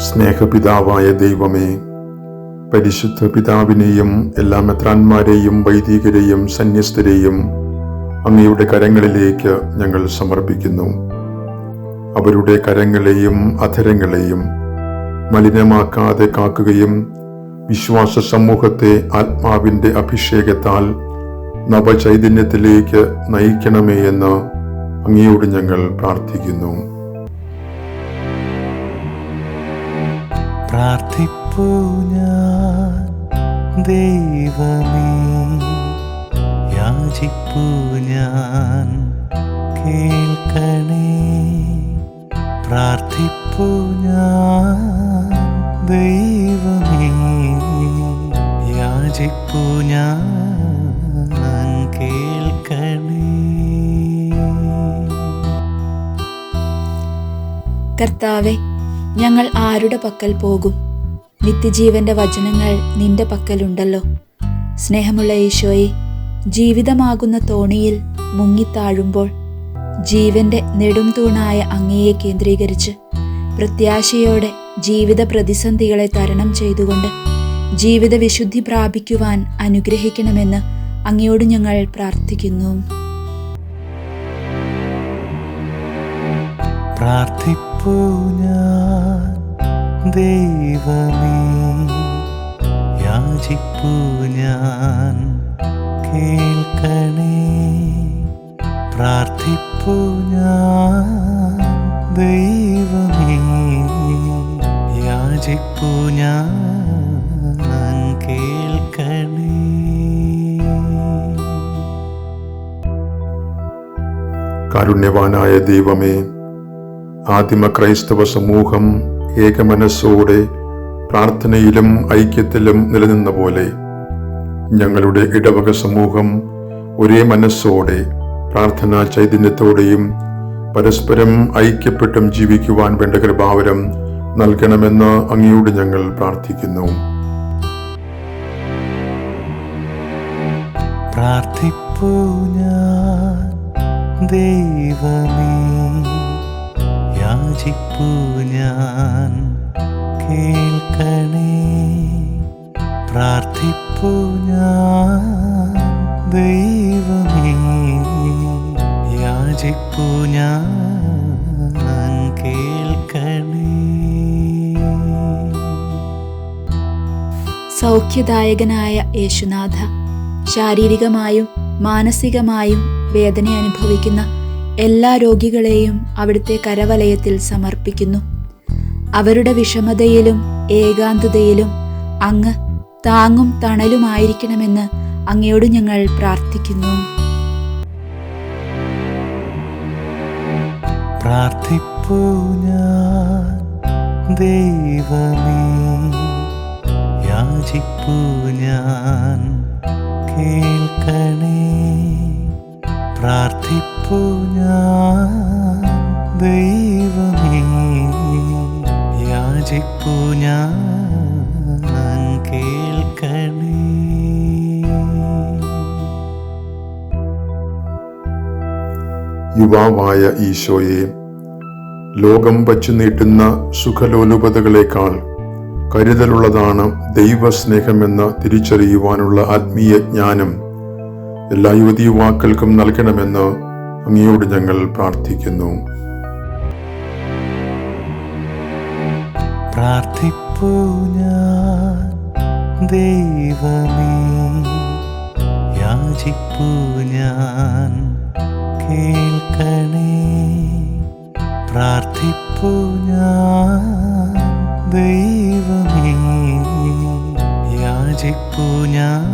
സ്നേഹപിതാവായ ദൈവമേ, പരിശുദ്ധ പിതാവിനെയും എല്ലാ മെത്രാന്മാരെയും വൈദികരെയും സന്യസ്തരെയും അങ്ങയുടെ കരങ്ങളിലേക്ക് ഞങ്ങൾ സമർപ്പിക്കുന്നു. അവരുടെ കരങ്ങളെയും അധരങ്ങളെയും മലിനമാക്കാതെ കാക്കുകയും വിശ്വാസ സമൂഹത്തെ ആത്മാവിൻ്റെ അഭിഷേകത്താൽ നവചൈതന്യത്തിലേക്ക് നയിക്കണമേ എന്ന് അങ്ങയോട് ഞങ്ങൾ പ്രാർത്ഥിക്കുന്നു. പ്രാർത്ഥിപ്പൂ ഞാൻ ദൈവമേ, യാചിപ്പൂ ഞാൻ കേൾക്കണേ. പ്രാർത്ഥിപ്പൂ ഞാൻ ദൈവമേ, യാചിപ്പൂ ഞാൻ കേൾക്കണേ. കർത്താവേ, ഞങ്ങൾ ആരുടെ പക്കൽ പോകും? നിത്യജീവന്റെ വചനങ്ങൾ നിന്റെ പക്കലുണ്ടല്ലോ. സ്നേഹമുള്ള ഈശോയെ, ജീവിതമാകുന്ന തോണിയിൽ മുങ്ങിത്താഴുമ്പോൾ ജീവന്റെ നെടും തൂണായ അങ്ങയെ കേന്ദ്രീകരിച്ച് പ്രത്യാശയോടെ ജീവിത പ്രതിസന്ധികളെ തരണം ചെയ്തുകൊണ്ട് ജീവിത വിശുദ്ധി പ്രാപിക്കുവാൻ അനുഗ്രഹിക്കണമെന്ന് അങ്ങയോട് ഞങ്ങൾ പ്രാർത്ഥിക്കുന്നു. പ്രാർത്ഥിപ്പൂ ഞാൻ ദൈവമേ, യാചിപ്പൂ ഞാൻ കേൾക്കണേ. പ്രാർത്ഥിപ്പൂ ഞാൻ ദൈവമേ, യാചിപ്പൂ ഞാൻ കേൾക്കണേ. കാരുണ്യവാനായ ദൈവമേ, ആദിമ ക്രൈസ്തവ സമൂഹം ഏകമനസ്സോടെ പ്രാർത്ഥനയിലും ഐക്യത്തിലും നിലനിന്ന പോലെ ഞങ്ങളുടെ ഇടവക സമൂഹം ഒരേ മനസ്സോടെ പ്രാർത്ഥനാ ചൈതന്യത്തോടെയും പരസ്പരം ഐക്യപ്പെട്ടും ജീവിക്കുവാൻ വേണ്ട കൃപാവരം നൽകണമെന്ന് അങ്ങയോട് ഞങ്ങൾ പ്രാർത്ഥിക്കുന്നു. പ്രാർത്ഥിപ്പൂ ഞാൻ ദൈവമേ, യാചിപ്പൂ ഞാൻ കേൾക്കണേ. പ്രാർത്ഥിപ്പൂ ഞാൻ ദൈവമേ, യാചിപ്പൂ ഞാൻ കേൾക്കണേ. സൗഖ്യദായകനായ യേശുനാഥ, ശാരീരികമായും മാനസികമായും വേദന അനുഭവിക്കുന്ന എല്ലാ രോഗികളെയും അവിടുത്തെ കരവലയത്തിൽ സമർപ്പിക്കുന്നു. അവരുടെ വിഷമതയിലും ഏകാന്തതയിലും അങ്ങ് താങ്ങും തണലുമായിരിക്കണമെന്ന് അങ്ങയോട് ഞങ്ങൾ പ്രാർത്ഥിക്കുന്നു. പ്രാർത്ഥിപ്പൂ ഞാൻ ദൈവമേ, യാചിപ്പൂ ഞാൻ കേൾക്കണേ. പ്രാർത്ഥിപ്പൂ ഞാൻ ദൈവമേ, യാചിപ്പൂ ഞാൻ കേൾക്കണേ. യുവാവായ ഈശോയെ, ലോകം വച്ചു നീട്ടുന്ന സുഖലോലുപതകളേക്കാൾ കരുതലുള്ളതാണ് ദൈവസ്നേഹമെന്ന് തിരിച്ചറിയുവാനുള്ള ആത്മീയ ജ്ഞാനം എല്ലാ യുവതി യുവാക്കൾക്കും നൽകണമെന്ന് അങ്ങയോട് ഞങ്ങൾ പ്രാർത്ഥിക്കുന്നു. പ്രാർത്ഥിപ്പൂ ഞാൻ ദൈവമേ, യാചിപ്പൂ ഞാൻ കേൾക്കണേ. പ്രാർത്ഥിപ്പൂ ഞാൻ ദൈവമേ, യാചിപ്പൂ ഞാൻ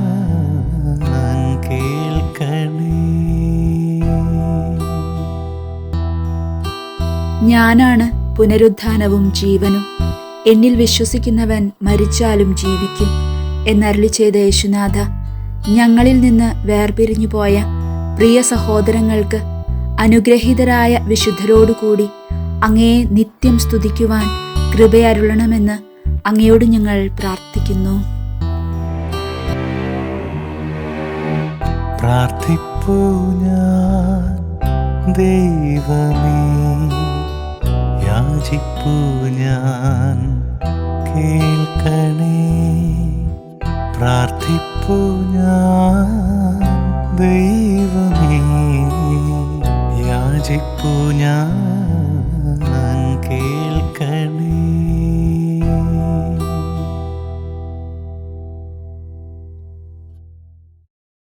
കേൾക്കണേ. ഞാനാണ് പുനരുത്ഥാനവും ജീവനും. എന്നിൽ വിശ്വസിക്കുന്നവൻ മരിച്ചാലും ജീവിക്കും എന്നരുളി ചെയ്ത യേശുനാഥ, ഞങ്ങളിൽ നിന്ന് വേർപിരിഞ്ഞു പോയ പ്രിയ സഹോദരങ്ങൾക്ക് അനുഗ്രഹീതരായ വിശുദ്ധരോടുകൂടി അങ്ങയെ നിത്യം സ്തുതിക്കുവാൻ കൃപയരുളണമെന്ന് അങ്ങയോട് ഞങ്ങൾ പ്രാർത്ഥിക്കുന്നു. പ്രാർത്ഥിപ്പൂ ഞാൻ ദൈവമേ, യാചിപ്പു ഞാൻ കേൾക്കണേ, പ്രാർത്ഥിപ്പു ഞാൻ ദൈവമേ, യാചിപ്പു ഞാൻ കേൾക്കണേ.